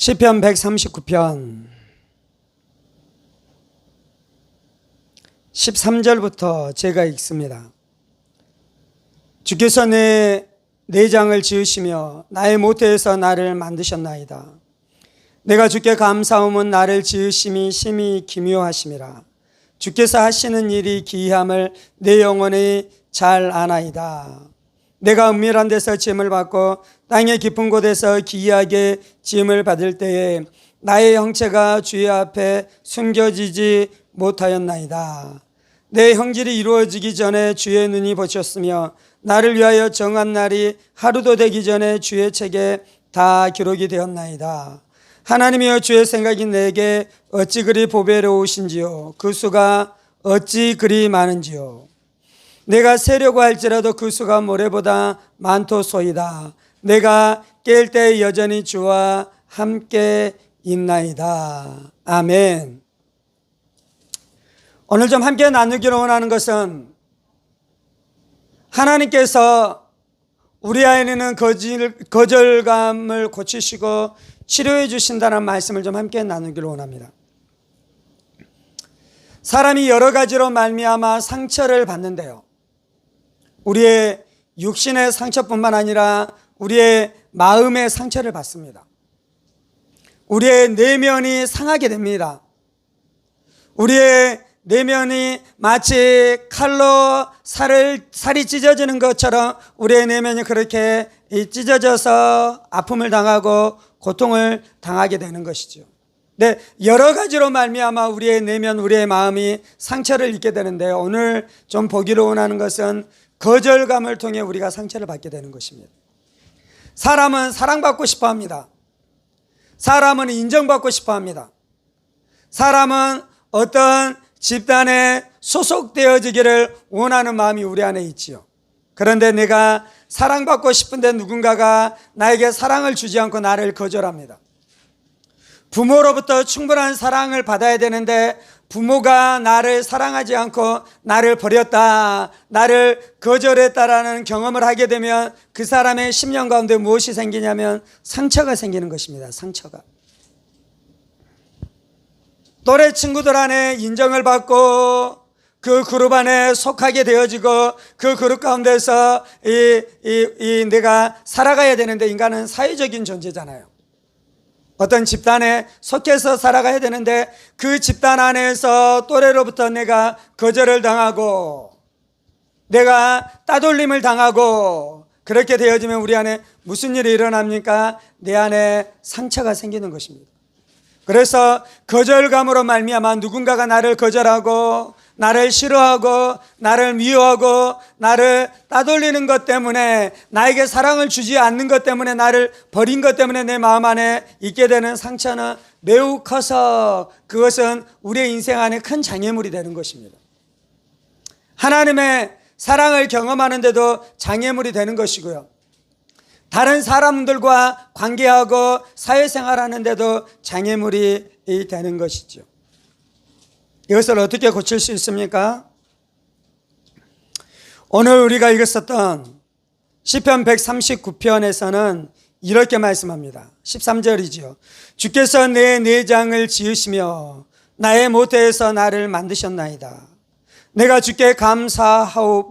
시편 139편 13절부터 제가 읽습니다. 주께서 내 내장을 지으시며 나의 모태에서 나를 만드셨나이다. 내가 주께 감사함은 나를 지으심이 심히 기묘하심이라. 주께서 하시는 일이 기이함을 내 영혼이 잘 아나이다. 내가 은밀한 데서 지음을 받고 땅의 깊은 곳에서 기이하게 지음을 받을 때에 나의 형체가 주의 앞에 숨겨지지 못하였나이다. 내 형질이 이루어지기 전에 주의 눈이 보셨으며 나를 위하여 정한 날이 하루도 되기 전에 주의 책에 다 기록이 되었나이다. 하나님이여, 주의 생각이 내게 어찌 그리 보배로우신지요, 그 수가 어찌 그리 많은지요. 내가 세려고 할지라도 그 수가 모래보다 많도소이다. 내가 깰 때 여전히 주와 함께 있나이다. 아멘. 오늘 좀 함께 나누기로 원하는 것은, 하나님께서 우리 안에는 거절감을 고치시고 치료해 주신다는 말씀을 좀 함께 나누기로 원합니다. 사람이 여러 가지로 말미암아 상처를 받는데요, 우리의 육신의 상처뿐만 아니라 우리의 마음의 상처를 받습니다. 우리의 내면이 상하게 됩니다. 우리의 내면이 마치 칼로 살이 찢어지는 것처럼 우리의 내면이 그렇게 찢어져서 아픔을 당하고 고통을 당하게 되는 것이죠. 네, 여러 가지로 말미암아 우리의 내면, 우리의 마음이 상처를 입게 되는데, 오늘 좀 보기로 원하는 것은 거절감을 통해 우리가 상처를 받게 되는 것입니다. 사람은 사랑받고 싶어 합니다. 사람은 인정받고 싶어 합니다. 사람은 어떤 집단에 소속되어지기를 원하는 마음이 우리 안에 있지요. 그런데 내가 사랑받고 싶은데 누군가가 나에게 사랑을 주지 않고 나를 거절합니다. 부모로부터 충분한 사랑을 받아야 되는데 부모가 나를 사랑하지 않고 나를 버렸다, 나를 거절했다라는 경험을 하게 되면 그 사람의 심령 가운데 무엇이 생기냐면 상처가 생기는 것입니다. 상처가. 또래 친구들 안에 인정을 받고 그 그룹 안에 속하게 되어지고 그 그룹 가운데서 내가 살아가야 되는데, 인간은 사회적인 존재잖아요. 어떤 집단에 속해서 살아가야 되는데 그 집단 안에서 또래로부터 내가 거절을 당하고 내가 따돌림을 당하고 그렇게 되어지면 우리 안에 무슨 일이 일어납니까? 내 안에 상처가 생기는 것입니다. 그래서 거절감으로 말미암아 누군가가 나를 거절하고 나를 싫어하고 나를 미워하고 나를 따돌리는 것 때문에, 나에게 사랑을 주지 않는 것 때문에, 나를 버린 것 때문에 내 마음 안에 있게 되는 상처는 매우 커서 그것은 우리의 인생 안에 큰 장애물이 되는 것입니다. 하나님의 사랑을 경험하는데도 장애물이 되는 것이고요, 다른 사람들과 관계하고 사회생활하는데도 장애물이 되는 것이죠. 이것을 어떻게 고칠 수 있습니까? 오늘 우리가 읽었었던 시편 139편에서는 이렇게 말씀합니다. 13절이죠. 주께서 내 내장을 지으시며 나의 모태에서 나를 만드셨나이다. 내가 주께 감사하오문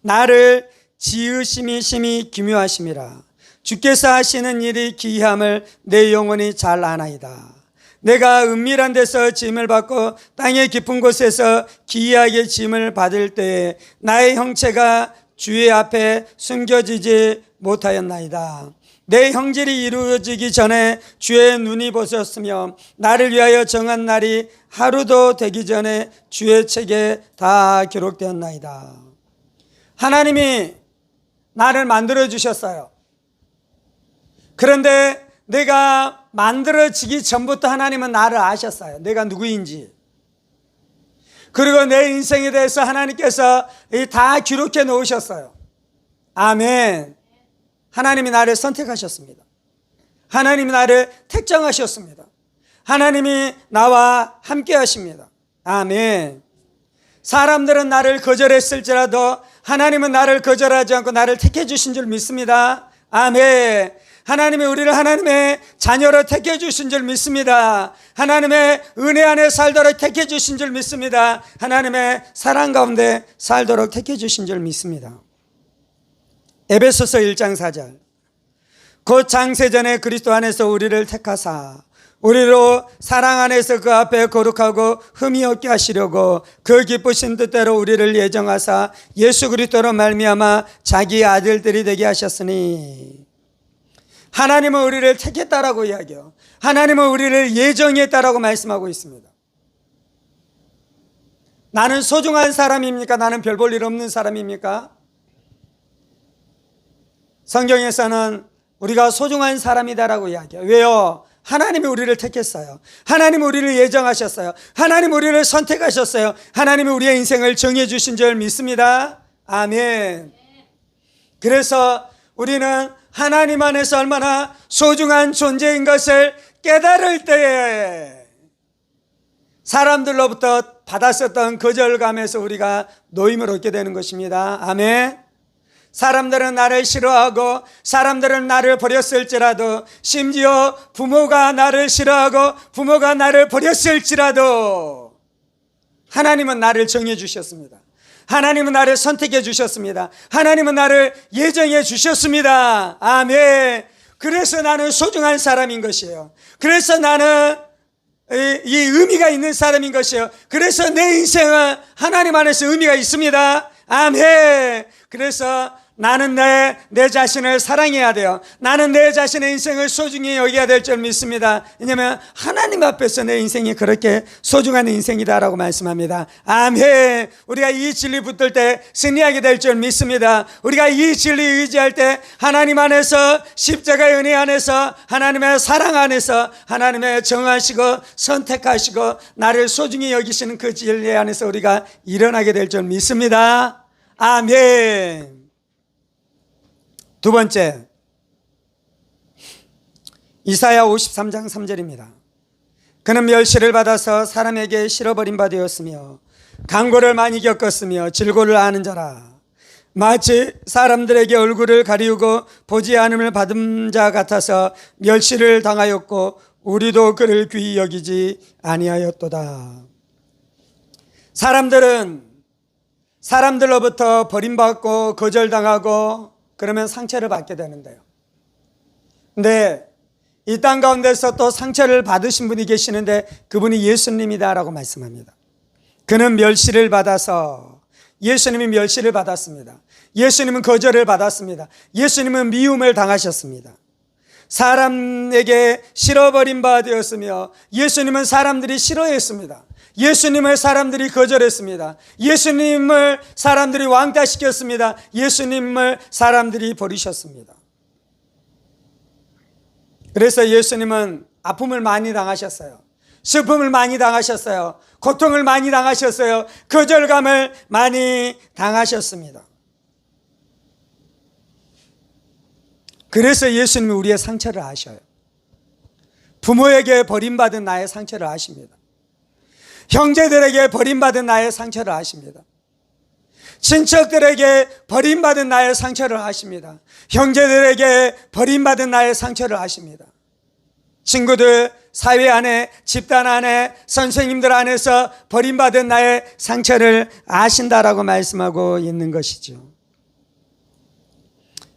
나를 지으심이 심히 기묘하심이라. 주께서 하시는 일이 기이함을 내 영혼이 잘 아나이다. 내가 은밀한 데서 지음을 받고 땅의 깊은 곳에서 기이하게 지음을 받을 때에 나의 형체가 주의 앞에 숨겨지지 못하였나이다. 내 형질이 이루어지기 전에 주의 눈이 보셨으며 나를 위하여 정한 날이 하루도 되기 전에 주의 책에 다 기록되었나이다. 하나님이 나를 만들어 주셨어요. 그런데 내가 만들어지기 전부터 하나님은 나를 아셨어요. 내가 누구인지. 그리고 내 인생에 대해서 하나님께서 다 기록해 놓으셨어요. 아멘. 하나님이 나를 선택하셨습니다. 하나님이 나를 택정하셨습니다. 하나님이 나와 함께 하십니다. 아멘. 사람들은 나를 거절했을지라도 하나님은 나를 거절하지 않고 나를 택해 주신 줄 믿습니다. 아멘. 하나님이 우리를 하나님의 자녀로 택해 주신 줄 믿습니다. 하나님의 은혜 안에 살도록 택해 주신 줄 믿습니다. 하나님의 사랑 가운데 살도록 택해 주신 줄 믿습니다. 에베소서 1장 4절. 곧 창세전에 그리스도 안에서 우리를 택하사 우리로 사랑 안에서 그 앞에 거룩하고 흠이 없게 하시려고 그 기쁘신 뜻대로 우리를 예정하사 예수 그리스도로 말미암아 자기 아들들이 되게 하셨으니, 하나님은 우리를 택했다라고 이야기해요. 하나님은 우리를 예정했다라고 말씀하고 있습니다. 나는 소중한 사람입니까? 나는 별 볼 일 없는 사람입니까? 성경에서는 우리가 소중한 사람이다라고 이야기해요. 왜요? 하나님이 우리를 택했어요. 하나님이 우리를 예정하셨어요. 하나님이 우리를 선택하셨어요. 하나님이 우리의 인생을 정해 주신 줄 믿습니다. 아멘. 그래서 우리는 하나님 안에서 얼마나 소중한 존재인 것을 깨달을 때에 사람들로부터 받았었던 거절감에서 우리가 노임을 얻게 되는 것입니다. 아멘. 사람들은 나를 싫어하고 사람들은 나를 버렸을지라도, 심지어 부모가 나를 싫어하고 부모가 나를 버렸을지라도 하나님은 나를 정해 주셨습니다. 하나님은 나를 선택해 주셨습니다. 하나님은 나를 예정해 주셨습니다. 아멘. 그래서 나는 소중한 사람인 것이에요. 그래서 나는 이 의미가 있는 사람인 것이에요. 그래서 내 인생은 하나님 안에서 의미가 있습니다. 아멘. 그래서 나는 내 자신을 사랑해야 돼요. 나는 내 자신의 인생을 소중히 여겨야 될 줄 믿습니다. 왜냐하면 하나님 앞에서 내 인생이 그렇게 소중한 인생이다라고 말씀합니다. 아멘. 우리가 이 진리 붙들 때 승리하게 될 줄 믿습니다. 우리가 이 진리 의지할 때 하나님 안에서, 십자가의 은혜 안에서, 하나님의 사랑 안에서, 하나님의 정하시고 선택하시고 나를 소중히 여기시는 그 진리 안에서 우리가 일어나게 될 줄 믿습니다. 아멘. 두 번째, 이사야 53장 3절입니다. 그는 멸시를 받아서 사람에게 실어버린 바 되었으며 강고를 많이 겪었으며 질고를 아는 자라. 마치 사람들에게 얼굴을 가리우고 보지 않음을 받은 자 같아서 멸시를 당하였고 우리도 그를 귀히 여기지 아니하였도다. 사람들로부터 버림받고 거절당하고 그러면 상처를 받게 되는데요. 근데 이 땅 가운데서 또 상처를 받으신 분이 계시는데 그분이 예수님이다라고 말씀합니다. 그는 멸시를 받아서, 예수님이 멸시를 받았습니다. 예수님은 거절을 받았습니다. 예수님은 미움을 당하셨습니다. 사람에게 싫어버린 바 되었으며 예수님은 사람들이 싫어했습니다. 예수님을 사람들이 거절했습니다. 예수님을 사람들이 왕따시켰습니다. 예수님을 사람들이 버리셨습니다. 그래서 예수님은 아픔을 많이 당하셨어요. 슬픔을 많이 당하셨어요. 고통을 많이 당하셨어요. 거절감을 많이 당하셨습니다. 그래서 예수님이 우리의 상처를 아셔요. 부모에게 버림받은 나의 상처를 아십니다. 형제들에게 버림받은 나의 상처를 아십니다. 친척들에게 버림받은 나의 상처를 아십니다. 형제들에게 버림받은 나의 상처를 아십니다. 친구들, 사회 안에, 집단 안에, 선생님들 안에서 버림받은 나의 상처를 아신다라고 말씀하고 있는 것이죠.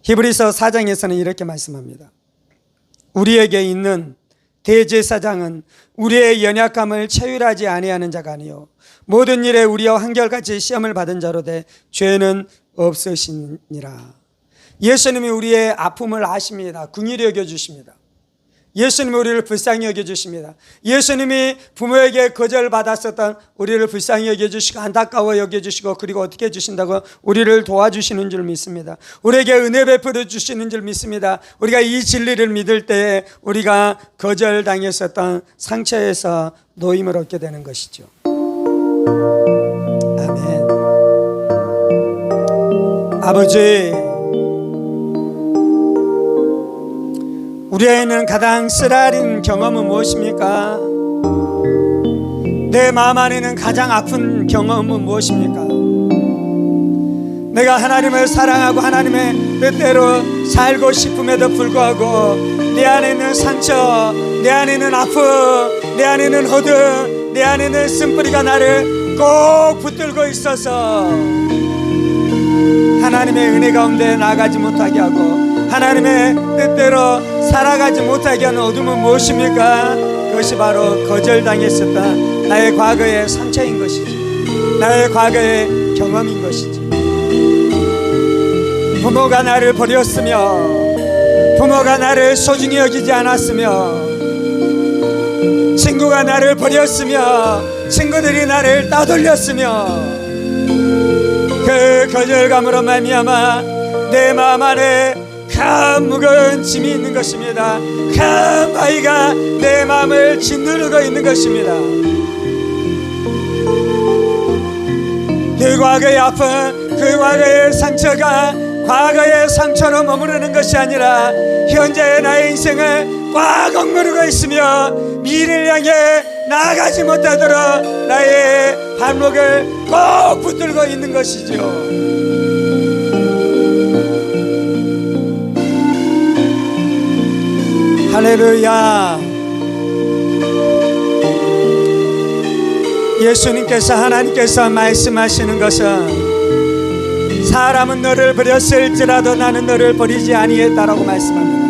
히브리서 4장에서는 이렇게 말씀합니다. 우리에게 있는 대제사장은 우리의 연약함을 체휼하지 아니하는 자가 아니요 모든 일에 우리와 한결같이 시험을 받은 자로 돼 죄는 없으시니라. 예수님이 우리의 아픔을 아십니다. 긍휼히 여겨주십니다. 예수님이 우리를 불쌍히 여겨주십니다. 예수님이 부모에게 거절받았었던 우리를 불쌍히 여겨주시고 안타까워 여겨주시고 그리고 어떻게 해주신다고 우리를 도와주시는 줄 믿습니다. 우리에게 은혜 베풀어 주시는 줄 믿습니다. 우리가 이 진리를 믿을 때에 우리가 거절당했었던 상처에서 노임을 얻게 되는 것이죠. 아멘. 아버지, 우리 안에는 가장 쓰라린 경험은 무엇입니까? 내 마음 안에는 가장 아픈 경험은 무엇입니까? 내가 하나님을 사랑하고 하나님의 뜻대로 살고 싶음에도 불구하고 내 안에 있는 상처, 내 안에 있는 아픔, 내 안에 있는 허둥, 내 안에 있는 쓴뿌리가 나를 꼭 붙들고 있어서 하나님의 은혜 가운데 나가지 못하게 하고 하나님의 뜻대로 살아가지 못하게 하는 어둠은 무엇입니까? 그것이 바로 거절당했었다 나의 과거의 상처인 것이지, 나의 과거의 경험인 것이지. 부모가 나를 버렸으며, 부모가 나를 소중히 여기지 않았으며, 친구가 나를 버렸으며, 친구들이 나를 따돌렸으며, 그 거절감으로 말미암아 내 마음 안에 큰 무거운 짐이 있는 것입니다. 큰 바위가 내 마음을 짓누르고 있는 것입니다. 그 과거의 아픔, 그 과거의 상처가 과거의 상처로 머무르는 것이 아니라 현재의 나의 인생을 꽉 억누르고 있으며 미래를 향해 나아가지 못하도록 나의 발목을 꼭 붙들고 있는 것이죠. 할렐루야. 예수님께서, 하나님께서 말씀하시는 것은 사람은 너를 버렸을지라도 나는 너를 버리지 아니했다라고 말씀합니다.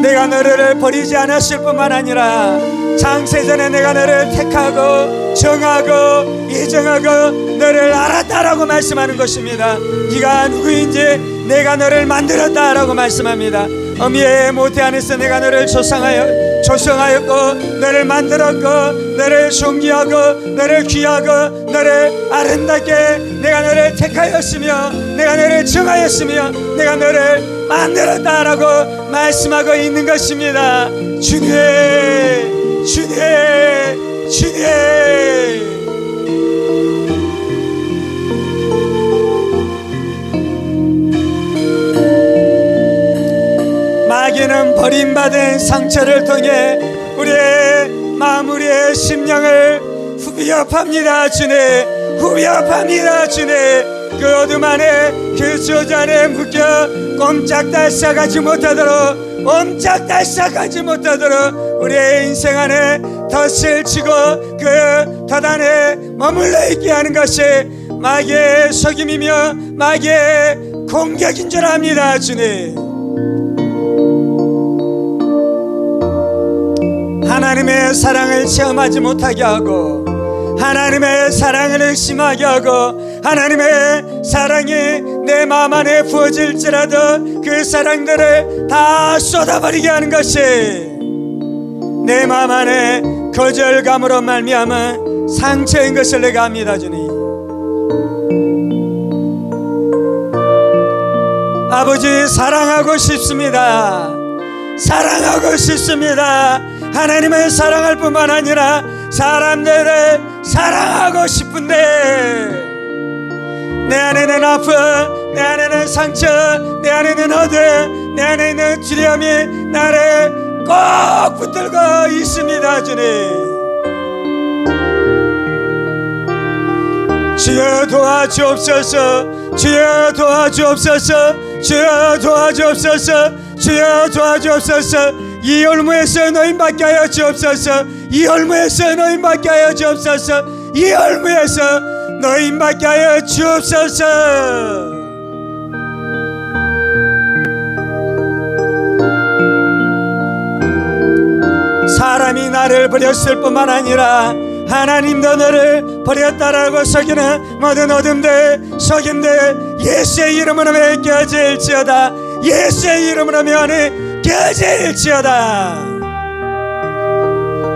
내가 너를 버리지 않았을 뿐만 아니라 창세전에 내가 너를 택하고 정하고 예정하고 너를 알았다라고 말씀하는 것입니다. 네가 누구인지 내가 너를 만들었다라고 말씀합니다. 어미의 모태 안에서 내가 너를 조성하였고 너를 만들었고 너를 존귀하고 너를 귀하고 너를 아름답게 내가 너를 택하였으며 내가 너를 정하였으며 내가 너를 만들었다라고 말씀하고 있는 것입니다. 주님, 주님, 주님. 마귀는 버림받은 상처를 통해 우리의 마음, 우리의 심령을 후벼팝니다. 주님, 후벼팝니다. 주님. 그 어둠 안에, 그 저주 안에 묶여 꼼짝달싹하지 못하도록, 꼼짝달싹하지 못하도록 우리의 인생 안에 덫을 치고 그 덫 안에 머물러 있게 하는 것이 마귀의 속임이며 마귀의 공격인 줄 압니다. 주님, 하나님의 사랑을 체험하지 못하게 하고 하나님의 사랑을 의심하게 하고 하나님의 사랑이 내 마음 안에 부어질지라도 그 사랑들을 다 쏟아버리게 하는 것이 내 마음 안에 거절감으로 말미암은 상처인 것을 내가 압니다. 주님, 아버지, 사랑하고 싶습니다. 사랑하고 싶습니다. 하나님을 사랑할 뿐만 아니라 사람들을 사랑하고 싶은데 내 안에는 아픔, 내 안에는 상처, 내 안에는 어둠, 내 안에 있는 두려움이 나를 꼭 붙들고 있습니다. 주님, 주여 도와주옵소서, 주여 도와주옵소서, 주여 도와주옵소서, 주여 도와주옵소서. 이 올무에서 노임받게 하여 주옵소서, 이 올무에서 노임받게 하여 주옵소서, 이 올무에서 노임받게 하여 주옵소서. 사람이 나를 버렸을 뿐만 아니라 하나님도 너를 버렸다라고 속이는 모든 어둠들, 속임들 예수의 이름으로 벗겨질지어다. 예수의 이름으로 면이 껴질지어다.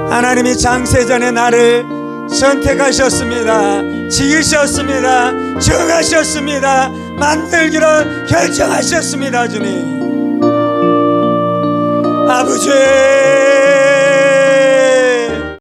하나님이 창세전에 나를 선택하셨습니다. 지으셨습니다. 정하셨습니다. 만들기로 결정하셨습니다. 주님, 아버지,